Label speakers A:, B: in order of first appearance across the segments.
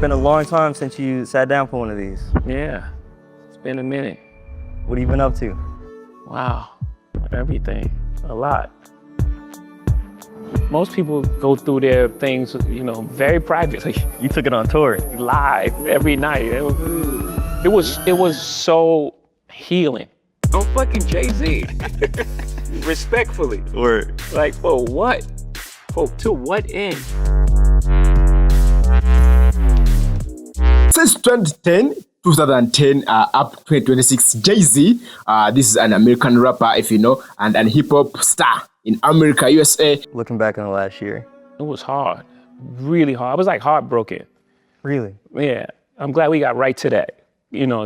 A: been a long time since you sat down for one of these.
B: Yeah, it's been a minute.
A: What have you been up to?
B: Wow, everything, a lot. Most people go through their things, very privately.
A: You took it on tour.
B: Live every night. It was so healing. I'm fucking Jay-Z. Respectfully.
A: Word.
B: Like, for what? To what end?
C: Since 2010 up to 2026, Jay-Z, this is an American rapper, if you know, and an hip-hop star in America, USA.
A: Looking back on the last year.
B: It was hard, really hard. I was like heartbroken.
A: Really?
B: Yeah, I'm glad we got right to that.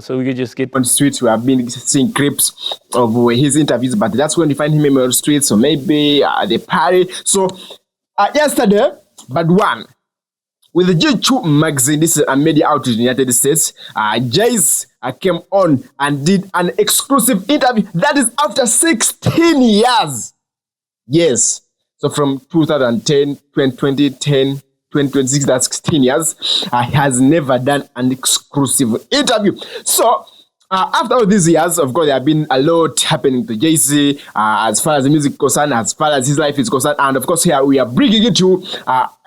B: So we could just get
C: on the streets. We have been seeing clips of his interviews, but that's when you find him on the streets, or maybe at the party. So yesterday, but one, with the GQ magazine, this is a media outlet in the United States, Jay-Z came on and did an exclusive interview. That is after 16 years. Yes. So from 2010, 2010, 2026, that's 16 years, he has never done an exclusive interview. So, after all these years, of course, there have been a lot happening to Jay-Z, as far as the music is concerned, as far as his life is concerned, and of course, here we are bringing it to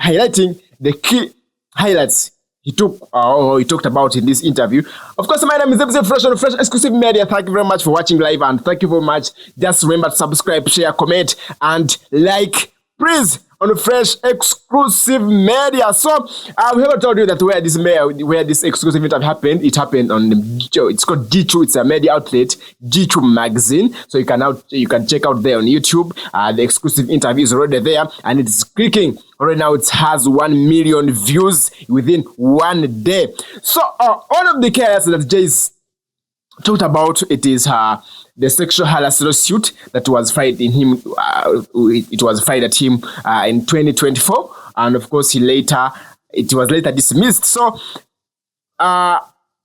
C: highlighting the key highlights he talked about in this interview. Of course, my name is MC Fresh on Fresh Exclusive Media. Thank you very much for watching live, and thank you very much. Just remember to subscribe, share, comment, and like, please, on Fresh Exclusive Media. So we have told you that where this exclusive interview happened, it happened on it's called G2. It's a media outlet, G2 magazine. So you can check out there on YouTube. The exclusive interview is already there, and it's clicking. Right now it has 1 million views within 1 day. So one of the cases that Jay's talked about, it is the sexual harassment suit that was filed in him. It was filed at him in 2024, and of course it was later dismissed. So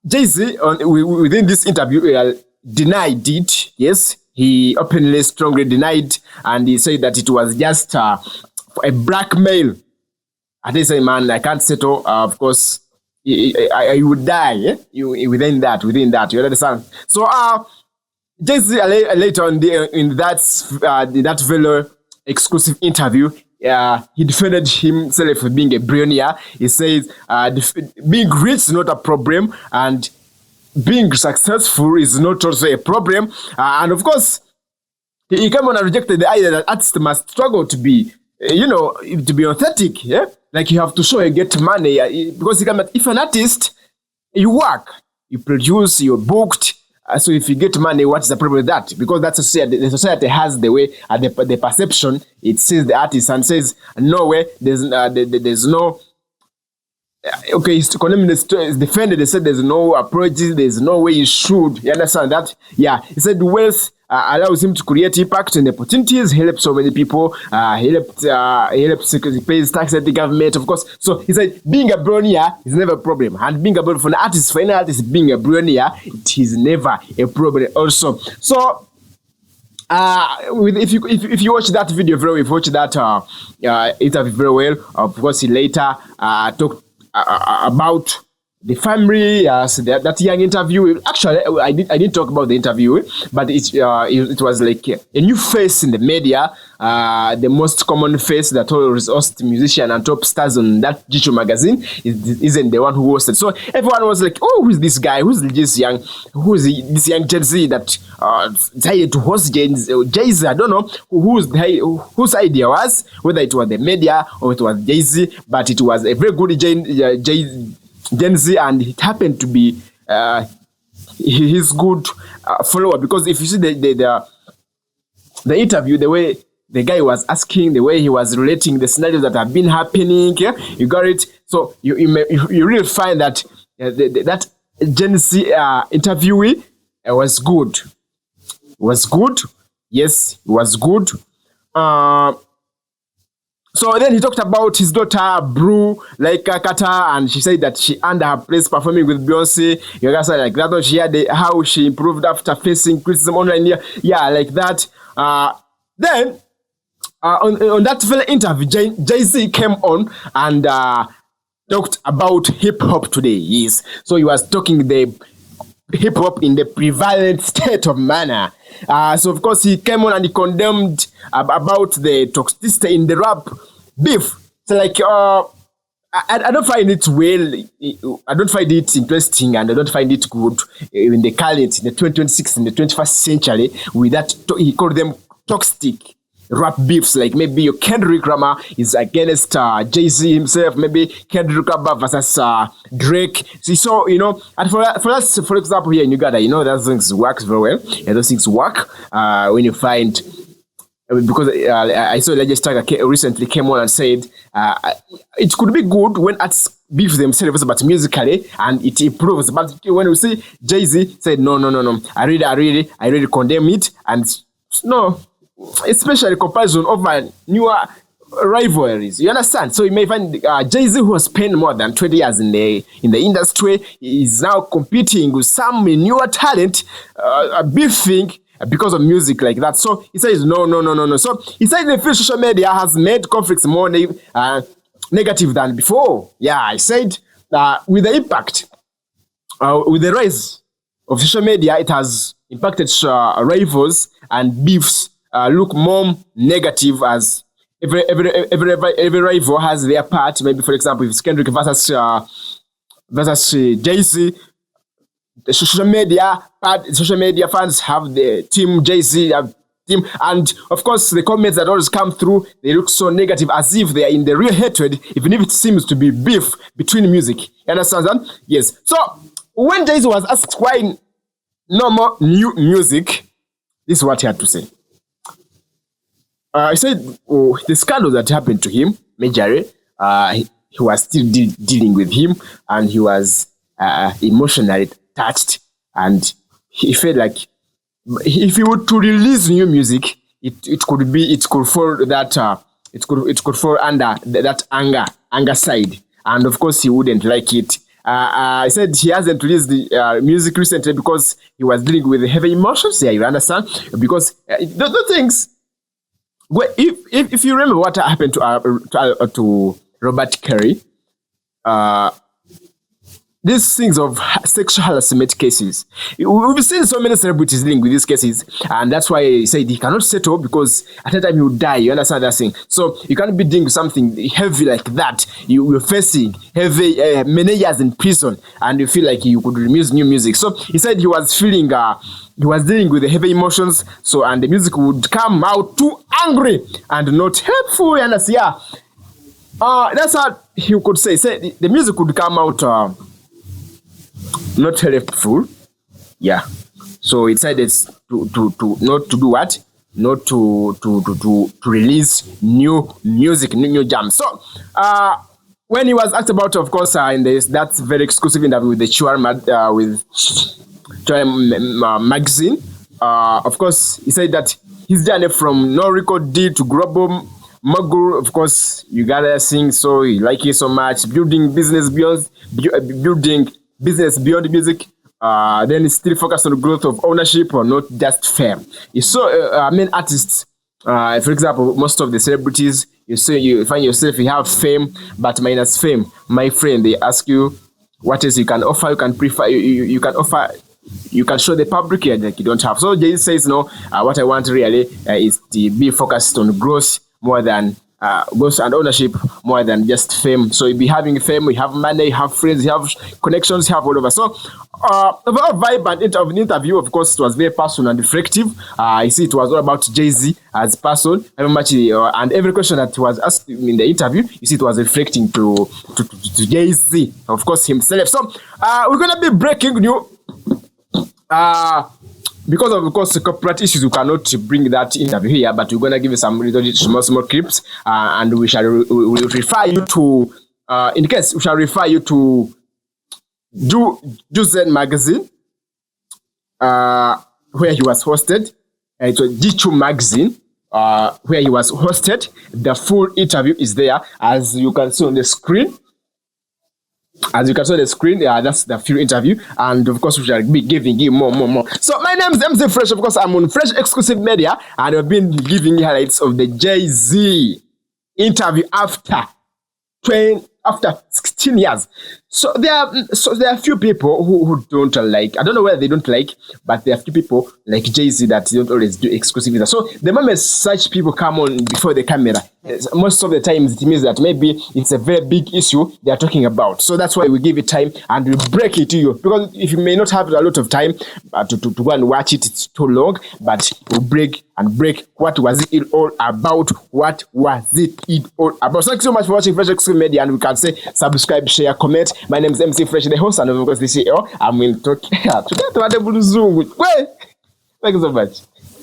C: Jay-Z within this interview denied it. Yes, he openly, strongly denied, and he said that it was just a blackmail. And he said, "Man, I can't settle. Of course, I would die. Within that, you understand?" So Jay-Z later on in that very exclusive interview, he defended himself for being a billionaire. He says being rich is not a problem, and being successful is not also a problem. And of course, he came on and rejected the idea that artists must struggle to be, to be authentic. Yeah, like you have to show you get money, because if an artist, you work, you produce, you're booked. So if you get money, what's the problem with that? Because that's the society has the way, the perception. It sees the artist and says, no way, there's no. Okay, his economy is defended. They said there's no approaches, there's no way you should. You understand that? Yeah, he said wealth allows him to create impact and opportunities. He helps so many people. He helps because he pays tax at the government, of course. So he said being a billionaire is never a problem, and being a billionaire for an artist, for any artist, being a billionaire, it is never a problem also. So if you watch that video very well, if you watch that interview very well, of course he later talked about the family, that young interview. Actually, I didn't talk about the interview, but it was like a new face in the media, the most common face that always hosts musician and top stars on that G2 magazine isn't the one who hosted. So everyone was like, "Oh, who's this guy? Who's this young Jay-Z that decided to host Jay-Z?" I don't know whose idea was, whether it was the media or it was Jay-Z, but it was a very good Gen Z, and it happened to be his good follower, because if you see the interview, the way the guy was asking, the way he was relating the scenarios that have been happening, yeah, you got it. So you really find that that Gen Z interviewee was good. Was good. Yes, it was good. So then he talked about his daughter, Brew, like Kata, and she said that she earned her place performing with Beyonce. You guys are like that. She had how she improved after facing criticism online. Yeah, like that. Then on that interview, Jay-Z came on and talked about hip hop today. Yes, so he was talking the hip hop in the prevalent state of manner. So of course he came on and he condemned about the toxicity in the rap beef. So like I don't find it I don't find it interesting, and I don't find it good in the current, in the 2026, in the 21st century, with that, he called them toxic rap beefs. Like maybe your Kendrick Lamar is against Jay-Z himself, maybe Kendrick Lamar versus Drake. So, and for us, for example, here in Uganda, those things work very well. Yeah, those things work when you find, because I saw Legend Tiger recently came on and said it could be good when artists beef themselves, but musically, and it improves. But when you see Jay-Z said no, I really condemn it, and no, especially comparison over newer rivalries. You understand? So you may find Jay-Z, who has spent more than 20 years in the industry, is now competing with some newer talent, beefing because of music like that. So he says no. So he said the social media has made conflicts more negative than before. Yeah, I said with the impact, with the rise of social media, it has impacted rivals, and beefs look more negative, as every rival has their part. Maybe, for example, if it's Kendrick versus Jay-Z, the social media fans have the team Jay-Z team, and of course the comments that always come through, they look so negative, as if they are in the real hatred, even if it seems to be beef between music. You understand that? Yes. So when Jay-Z was asked why no more new music, this is what he had to say. He said the scandal that happened to him majorly, he was still dealing with him, and he was emotionally touched, and he felt like if he were to release new music, it could fall that it could fall under that anger side, and of course he wouldn't like it. He said he hasn't released the music recently because he was dealing with heavy emotions. Yeah, you understand? Because the things. Well, if you remember what happened to Robert Kerry, these things of sexual harassment cases, we've seen so many celebrities dealing with these cases, and that's why he said he cannot settle, because at that time he would die. You understand that thing? So you can't be doing something heavy like that. You're facing heavy many years in prison, and you feel like you could release new music. So he said he was feeling he was dealing with the heavy emotions, so, and the music would come out too angry and not helpful. You understand? Yeah. That's how he could say. Say the music would come out not helpful. Yeah. So he decided to not to do what? Not to release new music, new jams. So when he was asked about, of course, in this, that's very exclusive interview with the Chua with magazine, of course, he said that his journey from no record deal to global mogul, of course, you gotta sing, so he like it so much, building business beyond music, then he's still focused on the growth of ownership, or not just fame. You saw main artists, for example, most of the celebrities, you find yourself, you have fame, but minus fame. My friend, they ask you what else you can offer, you can prefer, you can offer, you can show the public here that you don't have. So Jay says, no, what I want really is to be focused on growth more than growth and ownership more than just fame. So you'll be having fame, you have money, you have friends, you have connections, you have whatever. So overall vibe of the interview, of course, it was very personal and reflective. You see, it was all about Jay-Z as a person, very much, and every question that was asked in the interview, you see, it was reflecting to Jay-Z, of course, himself. So we're gonna be breaking new. Because of course corporate issues, we cannot bring that interview here, but we're gonna give you some little small clips, and we shall refer you to, in case we shall refer you to Juzen magazine, where he was hosted. It was G2 magazine, where he was hosted. The full interview is there, as you can see on the screen. As you can see on the screen, that's the full interview, and of course we shall be giving you more. So my name is MC Fresh. Of course, I'm on Fresh Exclusive Media, and I've been giving you highlights of the Jay-Z interview after 16 16 years. So there are few people who don't like, I don't know whether they don't like, but there are few people like Jay-Z that don't always do exclusive visa. So the moment such people come on before the camera, most of the times it means that maybe it's a very big issue they are talking about. So that's why we give it time and we break it to you. Because if you may not have a lot of time to go and watch it, it's too long, but we'll break what was it all about. What was it all about? So thank you so much for watching Fresh Exclusive Media, and we can say subscribe, share, comment. My name is MC Fresh, the host, and of course the CEO. I'm going to talk to the Blue Zoom. Thank you so much.